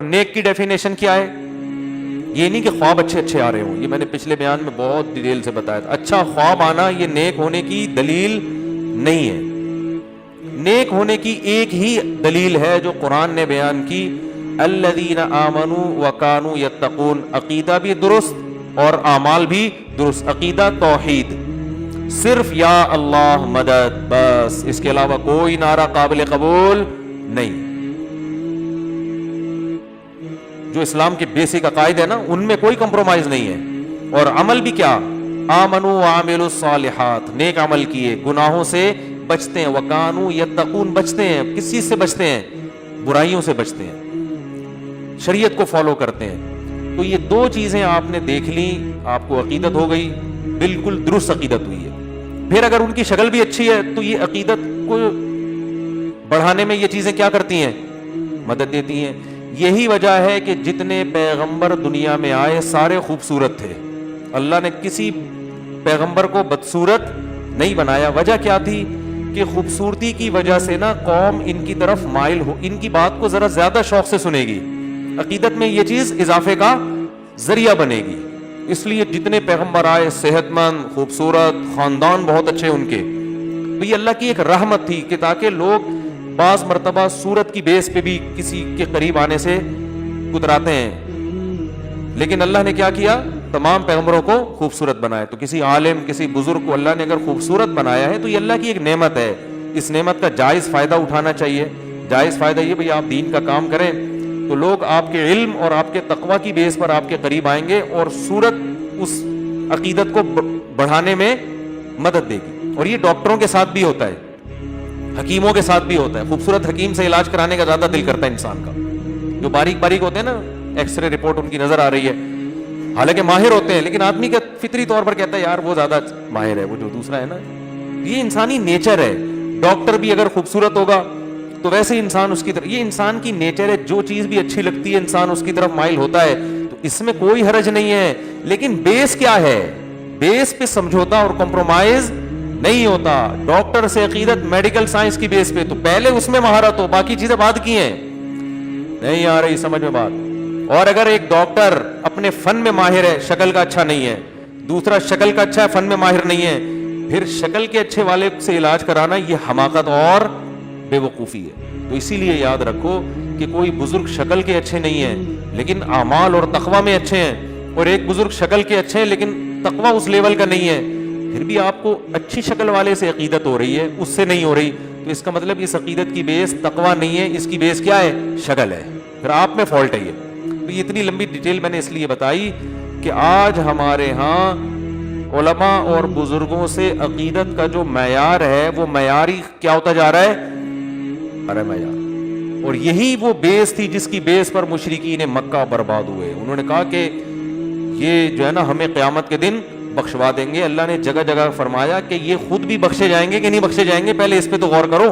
نیک کی ڈیفینیشن کیا ہے؟ یہ نہیں کہ خواب اچھے اچھے آ رہے ہوں، یہ میں نے پچھلے بیان میں بہت ڈیٹیل سے بتایا تھا. اچھا خواب آنا یہ نیک ہونے کی دلیل نہیں ہے. نیک ہونے کی ایک ہی دلیل ہے جو قرآن نے بیان کی، الذین آمنوا وکانوا یتقون. عقیدہ بھی درست اور اعمال بھی درست. عقیدہ توحید، صرف یا اللہ مدد، بس اس کے علاوہ کوئی نعرہ قابل قبول نہیں. جو اسلام کے بیسک عقائد ہے نا ان میں کوئی کمپرومائز نہیں ہے. اور عمل بھی کیا؟ آمنوا وعملوا الصالحات، نیک عمل کیے، گناہوں سے بچتے ہیں، وکانوا یتقون، بچتے ہیں. کس چیز سے بچتے ہیں؟ برائیوں سے بچتے ہیں، شریعت کو فالو کرتے ہیں. تو یہ دو چیزیں آپ نے دیکھ لی، آپ کو عقیدت ہو گئی، بالکل درست عقیدت ہوئی ہے. پھر اگر ان کی شکل بھی اچھی ہے تو یہ عقیدت کو بڑھانے میں یہ چیزیں کیا کرتی ہیں؟ مدد دیتی ہیں. یہی وجہ ہے کہ جتنے پیغمبر دنیا میں آئے سارے خوبصورت تھے. اللہ نے کسی پیغمبر کو بدصورت نہیں بنایا. وجہ کیا تھی؟ کہ خوبصورتی کی وجہ سے نا قوم ان کی طرف مائل ہو، ان کی بات کو ذرا زیادہ شوق سے سنے گی. عقیدت میں یہ چیز اضافے کا ذریعہ بنے گی. اس لیے جتنے پیغمبر آئے صحت مند، خوبصورت، خاندان بہت اچھے ان کے. تو یہ اللہ کی ایک رحمت تھی کہ تاکہ لوگ بعض مرتبہ صورت کی بیس پہ بھی کسی کے قریب آنے سے کتراتے ہیں، لیکن اللہ نے کیا کیا؟ تمام پیغمبروں کو خوبصورت بنایا. تو کسی عالم، کسی بزرگ کو اللہ نے اگر خوبصورت بنایا ہے تو یہ اللہ کی ایک نعمت ہے. اس نعمت کا جائز فائدہ اٹھانا چاہیے. جائز فائدہ یہ بھئی آپ دین کا کام کریں تو لوگ آپ کے علم اور آپ کے تقوی کی بیس پر آپ کے قریب آئیں گے اور صورت اس عقیدت کو بڑھانے میں مدد دے گی. اور یہ ڈاکٹروں کے ساتھ بھی ہوتا ہے، حکیموں کے ساتھ بھی ہوتا ہے. خوبصورت حکیم سے علاج کرانے کا زیادہ دل کرتا ہے انسان کا. جو باریک باریک ہوتے ہیں نا، ایکس رے رپورٹ ان کی نظر آ رہی ہے، حالانکہ ماہر ہوتے ہیں، لیکن آدمی کا فطری طور پر کہتا ہے یار وہ زیادہ ماہر ہے، وہ جو دوسرا ہے نا. یہ انسانی نیچر ہے. ڈاکٹر بھی اگر خوبصورت ہوگا تو ویسے ہی انسان اس کی طرف، یہ انسان کی نیچر ہے. جو چیز بھی اچھی لگتی ہے انسان اس کی طرف مائل ہوتا ہے. تو اس میں کوئی حرج نہیں ہے. لیکن بیس کیا ہے؟ بیس پہ سمجھوتا اور کمپرومائز نہیں ہوتا. ڈاکٹر سے عقیدت میڈیکل سائنس کی بیس پہ، تو پہلے اس میں مہارت ہو، باقی چیزیں بعد کی ہیں. نہیں آ رہی سمجھ میں بات؟ اور اگر ایک ڈاکٹر اپنے فن میں ماہر ہے، شکل کا اچھا نہیں ہے، دوسرا شکل کا اچھا ہے فن میں ماہر نہیں ہے، پھر شکل کے اچھے والے سے علاج کرانا یہ حماقت اور بے وقوفی ہے. تو اسی لیے یاد رکھو کہ کوئی بزرگ شکل کے اچھے نہیں ہیں لیکن اعمال اور تقوی میں اچھے ہیں، اور ایک بزرگ شکل کے اچھے ہیں لیکن تقوی اس لیول کا نہیں ہے. پھر بھی آپ کو اچھی شکل والے سے عقیدت ہو رہی ہے، اس سے نہیں ہو رہی، تو اس کا مطلب اس عقیدت کی بیس تقوی نہیں ہے، اس کی بیس کیا ہے؟ شکل ہے. پھر آپ میں فالٹ ہے. تو یہ اتنی لمبی ڈیٹیل میں نے اس لیے بتائی کہ آج ہمارے ہاں علماء اور بزرگوں سے عقیدت کا جو معیار ہے وہ معیاری کیا ہوتا جا رہا ہے؟ ارے معیار. اور یہی وہ بیس تھی جس کی بیس پر مشرکین مکہ برباد ہوئے. انہوں نے کہا کہ یہ جو ہے نا ہمیں قیامت کے دن بخشوا دیں گے. اللہ نے جگہ جگہ فرمایا کہ یہ خود بھی بخشے جائیں گے کہ نہیں بخشے جائیں گے، پہلے اس پہ تو غور کرو.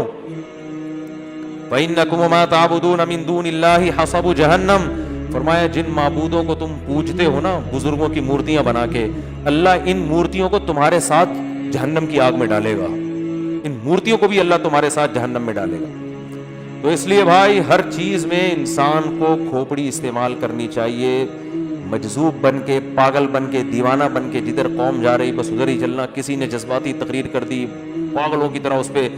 فَإِنَّكُمْ وَمَا تَعْبُدُونَ مِن دُونِ اللَّهِ حَصَبُ جَهَنَّمَ. فرمایا جن معبودوں کو تم پوجتے ہو نا، بزرگوں کی مورتیاں بنا کے، اللہ ان مورتیوں کو تمہارے ساتھ جہنم کی آگ میں ڈالے گا. ان مورتیوں کو بھی اللہ تمہارے ساتھ جہنم میں ڈالے گا. تو اس لیے بھائی ہر چیز میں انسان کو کھوپڑی استعمال کرنی چاہیے. مجذوب بن کے، پاگل بن کے، دیوانہ بن کے جدھر قوم جا رہی بس ادھر ہی چلنا. کسی نے جذباتی تقریر کر دی، پاگلوں کی طرح اس پہ